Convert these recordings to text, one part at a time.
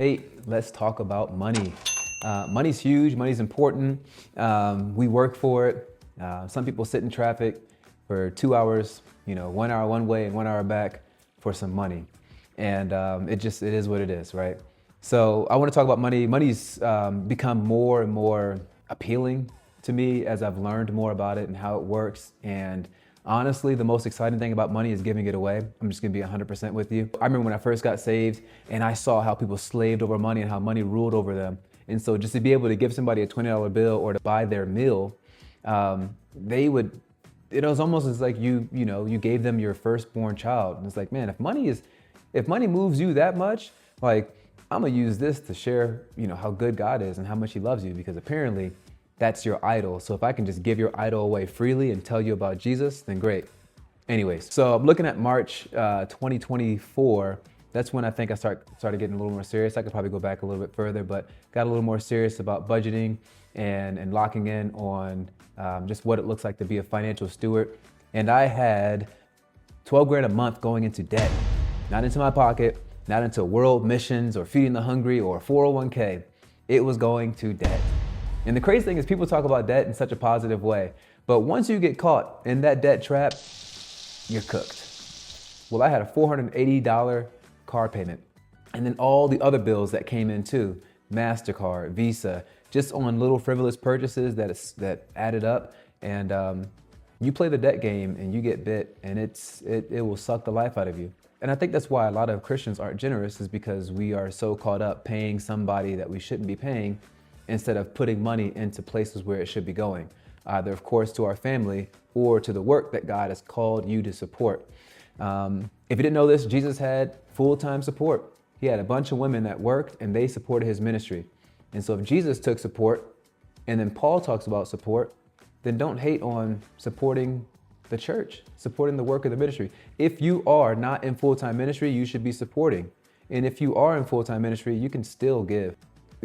Hey, let's talk about money. Money's huge, money's important. We work for it. Some people sit in traffic for 2 hours, 1 hour one way and 1 hour back for some money. And it is what it is, right? So I want to talk about money. Money's become more and more appealing to me as I've learned more about it and how it works. And honestly, the most exciting thing about money is giving it away. I'm just gonna be 100% with you. I remember when I first got saved and I saw how people slaved over money and how money ruled over them. And so just to be able to give somebody a $20 bill or to buy their meal, they would, it was almost as like you gave them your firstborn child. And it's like, man, if money moves you that much, like I'm gonna use this to share, how good God is and how much he loves you, because apparently that's your idol. So if I can just give your idol away freely and tell you about Jesus, then great. Anyways, so I'm looking at March 2024. That's when I think I started getting a little more serious. I could probably go back a little bit further, but got a little more serious about budgeting and locking in on just what it looks like to be a financial steward. And I had 12 grand a month going into debt, not into my pocket, not into world missions or feeding the hungry or 401k. It was going to debt. And the crazy thing is people talk about debt in such a positive way, but once you get caught in that debt trap, you're cooked. Well, I had a $480 car payment and then all the other bills that came in too, MasterCard, Visa, just on little frivolous purchases that added up. And you play the debt game and you get bit, and it will suck the life out of you. And I think that's why a lot of Christians aren't generous, is because we are so caught up paying somebody that we shouldn't be paying, instead of putting money into places where it should be going, either of course to our family or to the work that God has called you to support. If you didn't know this, Jesus had full-time support. He had a bunch of women that worked and they supported his ministry. And so if Jesus took support and then Paul talks about support, then don't hate on supporting the church, supporting the work of the ministry. If you are not in full-time ministry, you should be supporting. And if you are in full-time ministry, you can still give.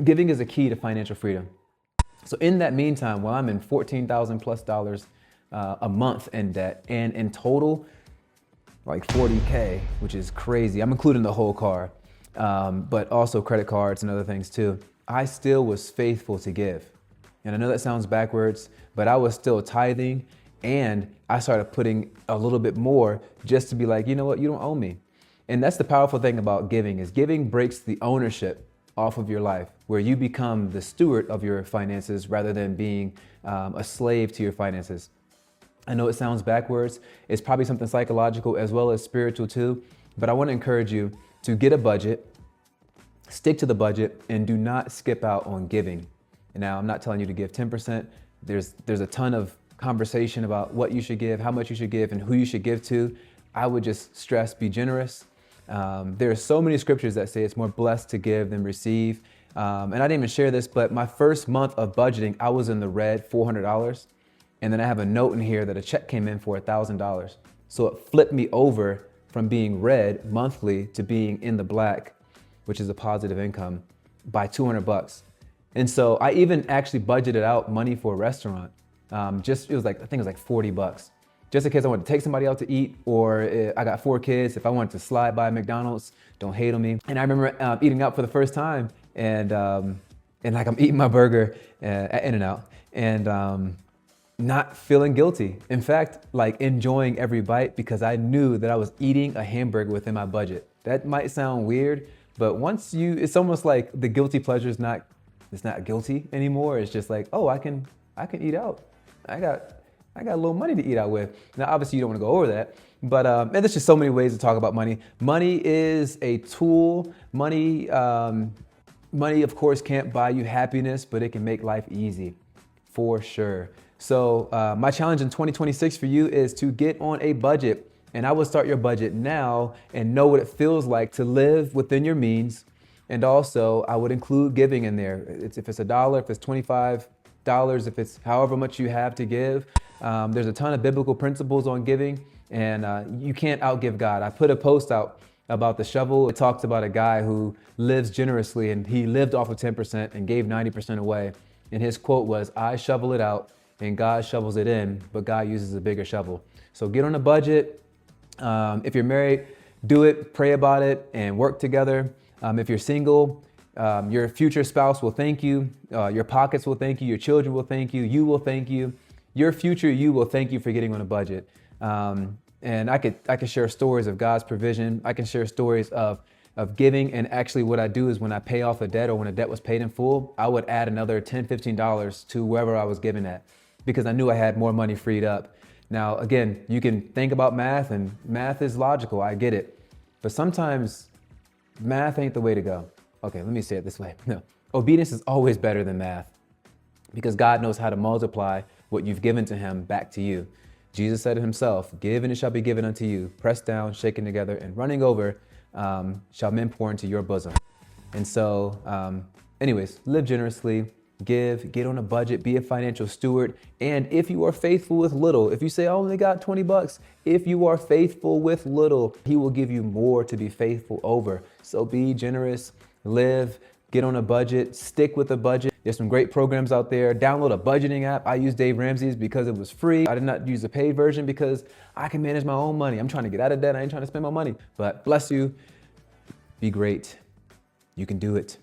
Giving is a key to financial freedom. So in that meantime, while I'm in $14,000 plus a month in debt, and in total, like 40K, which is crazy. I'm including the whole car, but also credit cards and other things too. I still was faithful to give. And I know that sounds backwards, but I was still tithing, and I started putting a little bit more just to be like, you know what, you don't owe me. And that's the powerful thing about giving, is giving breaks the ownership off of your life, where you become the steward of your finances rather than being a slave to your finances. I know it sounds backwards. It's probably something psychological as well as spiritual too, but I want to encourage you to get a budget, stick to the budget, and do not skip out on giving. And now I'm not telling you to give 10%. There's a ton of conversation about what you should give, how much you should give, and who you should give to. I would just stress, be generous. There are so many scriptures that say it's more blessed to give than receive. And I didn't even share this, but my first month of budgeting, I was in the red, $400. And then I have a note in here that a check came in for $1,000. So it flipped me over from being red monthly to being in the black, which is a positive income, by $200. And so I even actually budgeted out money for a restaurant. I think it was like $40. Just in case I wanted to take somebody out to eat, or I got 4 kids. If I wanted to slide by McDonald's, don't hate on me. And I remember eating out for the first time, and like I'm eating my burger at In-N-Out, and not feeling guilty. In fact, like enjoying every bite, because I knew that I was eating a hamburger within my budget. That might sound weird, but it's almost like the guilty pleasure is not guilty anymore. It's just like, oh, I can eat out. I got a little money to eat out with. Now, obviously you don't want to go over that, but and there's just so many ways to talk about money. Money is a tool. Money, of course, can't buy you happiness, but it can make life easy, for sure. So my challenge in 2026 for you is to get on a budget, and I would start your budget now and know what it feels like to live within your means. And also, I would include giving in there. If it's $1, if it's $25, if it's however much you have to give. There's a ton of biblical principles on giving, and you can't outgive God. I put a post out about the shovel. It talks about a guy who lives generously, and he lived off of 10% and gave 90% away. And his quote was, "I shovel it out and God shovels it in, but God uses a bigger shovel." So get on a budget. If you're married, do it, pray about it, and work together. If you're single, Your future spouse will thank you. Your pockets will thank you. Your children will thank you. You will thank you. Your future you will thank you for getting on a budget. And I could share stories of God's provision. I can share stories of giving. And actually what I do is when I pay off a debt or when a debt was paid in full, I would add another $10, $15 to wherever I was giving at because I knew I had more money freed up. Now, again, you can think about math and math is logical. I get it. But sometimes math ain't the way to go. Okay, let me say it this way. No, obedience is always better than math because God knows how to multiply what you've given to him back to you. Jesus said it himself, give and it shall be given unto you, pressed down, shaken together, and running over shall men pour into your bosom. And so, anyways, live generously, give, get on a budget, be a financial steward. And if you are faithful with little, if you say, I only got 20 bucks, if you are faithful with little, he will give you more to be faithful over. So be generous, live, get on a budget, stick with a budget. There's some great programs out there. Download a budgeting app. I use Dave Ramsey's because it was free. I did not use the paid version because I can manage my own money. I'm trying to get out of debt. I ain't trying to spend my money. But bless you. Be great. You can do it.